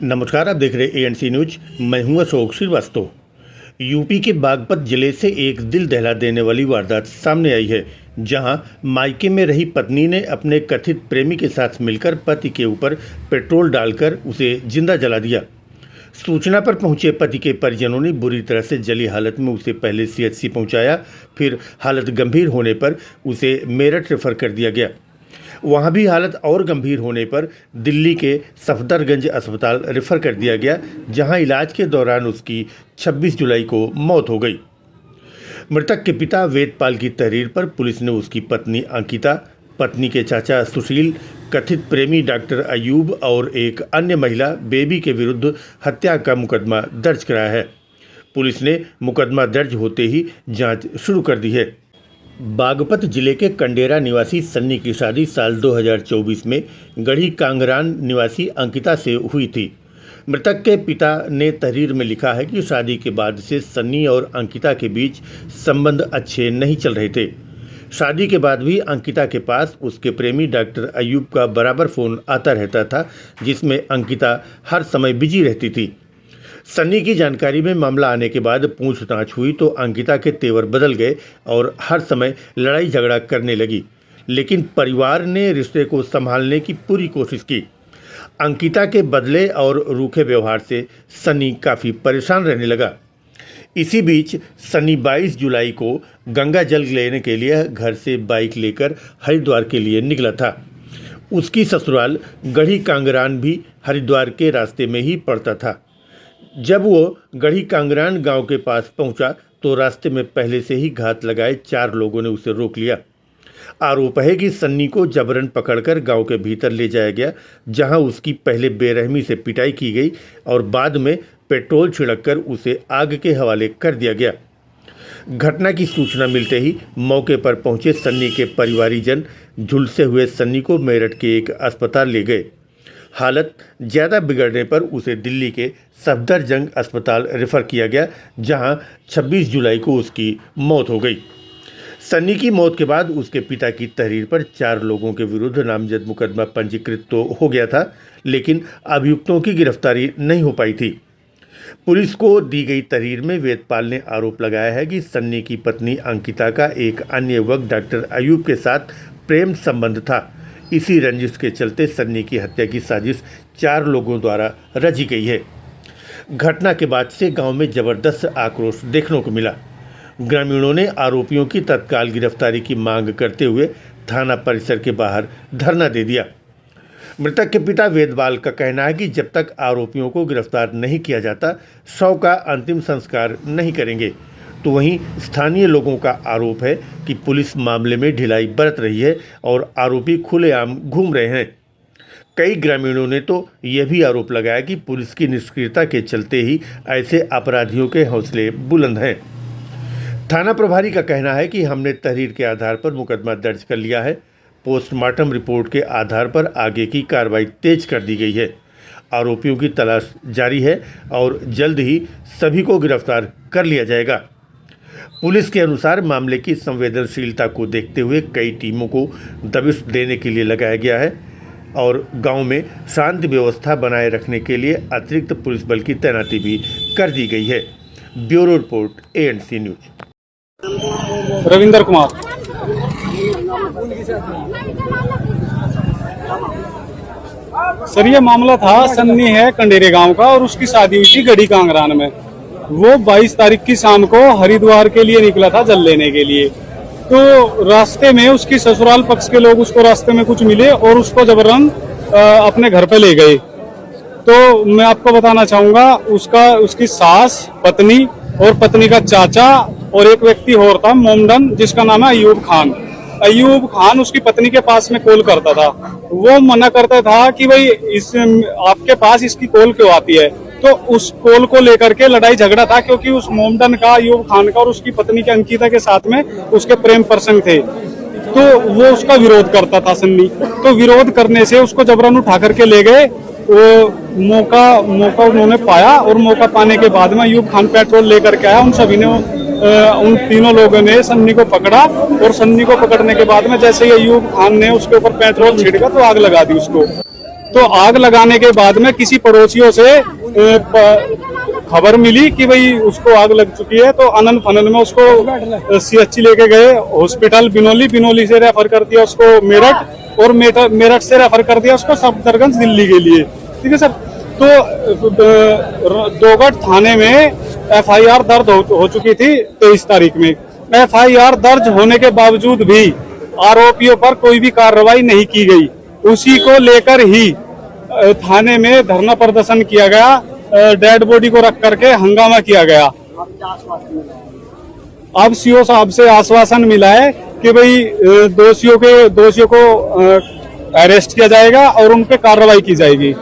नमस्कार, आप देख रहे हैं एएनसी न्यूज। मैं हूं अशोक श्रीवास्तव। यूपी के बागपत जिले से एक दिल दहला देने वाली वारदात सामने आई है, जहां मायके में रही पत्नी ने अपने कथित प्रेमी के साथ मिलकर पति के ऊपर पेट्रोल डालकर उसे जिंदा जला दिया। सूचना पर पहुंचे पति के परिजनों ने बुरी तरह से जली हालत में उसे पहले सीएचसी पहुंचाया, फिर हालत गंभीर होने पर उसे मेरठ रेफर कर दिया गया। वहां भी हालत और गंभीर होने पर दिल्ली के सफदरगंज अस्पताल रेफर कर दिया गया, जहां इलाज के दौरान उसकी 26 जुलाई को मौत हो गई। मृतक के पिता वेदपाल की तहरीर पर पुलिस ने उसकी पत्नी अंकिता, पत्नी के चाचा सुशील, कथित प्रेमी डॉक्टर अयूब और एक अन्य महिला बेबी के विरुद्ध हत्या का मुकदमा दर्ज कराया है। पुलिस ने मुकदमा दर्ज होते ही जांच शुरू कर दी है। बागपत जिले के कंडेरा निवासी सन्नी की शादी साल 2024 में गढ़ी कांगरान निवासी अंकिता से हुई थी। मृतक के पिता ने तहरीर में लिखा है कि शादी के बाद से सन्नी और अंकिता के बीच संबंध अच्छे नहीं चल रहे थे। शादी के बाद भी अंकिता के पास उसके प्रेमी डॉक्टर अयूब का बराबर फ़ोन आता रहता था, जिसमें अंकिता हर समय बिजी रहती थी। सन्नी की जानकारी में मामला आने के बाद पूछताछ हुई तो अंकिता के तेवर बदल गए और हर समय लड़ाई झगड़ा करने लगी, लेकिन परिवार ने रिश्ते को संभालने की पूरी कोशिश की। अंकिता के बदले और रूखे व्यवहार से सन्नी काफ़ी परेशान रहने लगा। इसी बीच सन्नी 22 जुलाई को गंगा जल लेने के लिए घर से बाइक लेकर हरिद्वार के लिए निकला था। उसकी ससुराल गढ़ी कांगरान भी हरिद्वार के रास्ते में ही पड़ता था। जब वो गढ़ी कांगरान गांव के पास पहुंचा तो रास्ते में पहले से ही घात लगाए 4 लोगों ने उसे रोक लिया। आरोप है कि सन्नी को जबरन पकड़कर गांव के भीतर ले जाया गया, जहां उसकी पहले बेरहमी से पिटाई की गई और बाद में पेट्रोल छिड़ककर उसे आग के हवाले कर दिया गया। घटना की सूचना मिलते ही मौके पर पहुंचे सन्नी के परिवारीजन झुलसे हुए सन्नी को मेरठ के एक अस्पताल ले गए। हालत ज़्यादा बिगड़ने पर उसे दिल्ली के सफदरजंग अस्पताल रेफर किया गया, जहां 26 जुलाई को उसकी मौत हो गई। सन्नी की मौत के बाद उसके पिता की तहरीर पर 4 लोगों के विरुद्ध नामजद मुकदमा पंजीकृत तो हो गया था, लेकिन अभियुक्तों की गिरफ्तारी नहीं हो पाई थी। पुलिस को दी गई तहरीर में वेदपाल ने आरोप लगाया है कि सन्नी की पत्नी अंकिता का एक अन्य युवक डॉक्टर अयूब के साथ प्रेम संबंध था। इसी रंजिश के चलते सन्नी की हत्या की साजिश 4 लोगों द्वारा रची गई है। घटना के बाद से गांव में जबरदस्त आक्रोश देखने को मिला। ग्रामीणों ने आरोपियों की तत्काल गिरफ्तारी की मांग करते हुए थाना परिसर के बाहर धरना दे दिया। मृतक के पिता वेदपाल का कहना है कि जब तक आरोपियों को गिरफ्तार नहीं किया जाता, शव का अंतिम संस्कार नहीं करेंगे। तो वहीं स्थानीय लोगों का आरोप है कि पुलिस मामले में ढिलाई बरत रही है और आरोपी खुलेआम घूम रहे हैं। कई ग्रामीणों ने तो यह भी आरोप लगाया कि पुलिस की निष्क्रियता के चलते ही ऐसे अपराधियों के हौसले बुलंद हैं। थाना प्रभारी का कहना है कि हमने तहरीर के आधार पर मुकदमा दर्ज कर लिया है। पोस्टमार्टम रिपोर्ट के आधार पर आगे की कार्रवाई तेज कर दी गई है। आरोपियों की तलाश जारी है और जल्द ही सभी को गिरफ्तार कर लिया जाएगा। पुलिस के अनुसार मामले की संवेदनशीलता को देखते हुए कई टीमों को दबिश देने के लिए लगाया गया है और गांव में शांति व्यवस्था बनाए रखने के लिए अतिरिक्त पुलिस बल की तैनाती भी कर दी गई है। Bureau report, ANC news. Ravinder Kumar. Sir, ये मामला था, सन्नी है कंडेरे गांव का और उसकी शादी हुई थी गढ़ी कांगरान में। वो 22 तारीख की शाम को हरिद्वार के लिए निकला था जल लेने के लिए। तो रास्ते में उसकी ससुराल पक्ष के लोग उसको रास्ते में कुछ मिले और उसको जबरन अपने घर पे ले गए। तो मैं आपको बताना चाहूंगा, उसकी सास, पत्नी और पत्नी का चाचा और एक व्यक्ति और था मोमडन, जिसका नाम है अयूब खान। अयूब खान उसकी पत्नी के पास में कॉल करता था। वो मना करता था कि भाई आपके पास इसकी कॉल क्यों आती है। तो उस कॉल को लेकर के लड़ाई झगड़ा था, क्योंकि उस मोमडन का, अयूब खान का और उसकी पत्नी के अंकिता के साथ में उसके प्रेम प्रसंग थे। तो वो उसका विरोध करता था सन्नी। तो विरोध करने से उसको जबरन उठा करके ले गए। वो मौका उन्होंने पाया और मौका पाने के बाद में अयूब खान पेट्रोल लेकर के आया। उन सभी ने उन तीनों लोगों ने सन्नी को पकड़ा और सन्नी को पकड़ने के बाद में जैसे ही अयूब खान ने उसके ऊपर पेट्रोल छिड़का तो आग लगा दी उसको। तो आग लगाने के बाद में किसी पड़ोसियों से खबर मिली कि भाई उसको आग लग चुकी है, तो अनन फनन में उसको सीएचसी लेके गए हॉस्पिटल बिनोली से रेफर कर दिया उसको मेरठ, और मेरठ से रेफर कर दिया उसको सफदरगंज दिल्ली के लिए। ठीक है सर। तो दोगट थाने में एफआईआर दर्ज हो चुकी थी 23 तारीख में। एफआईआर दर्ज होने के बावजूद भी आरोपियों पर कोई भी कार्रवाई नहीं की गई। उसी को लेकर ही थाने में धरना प्रदर्शन किया गया, डेड बॉडी को रख करके हंगामा किया गया। अब सीओ साहब से आश्वासन मिला है कि भाई दोषियों को अरेस्ट किया जाएगा और उन पे कार्रवाई की जाएगी।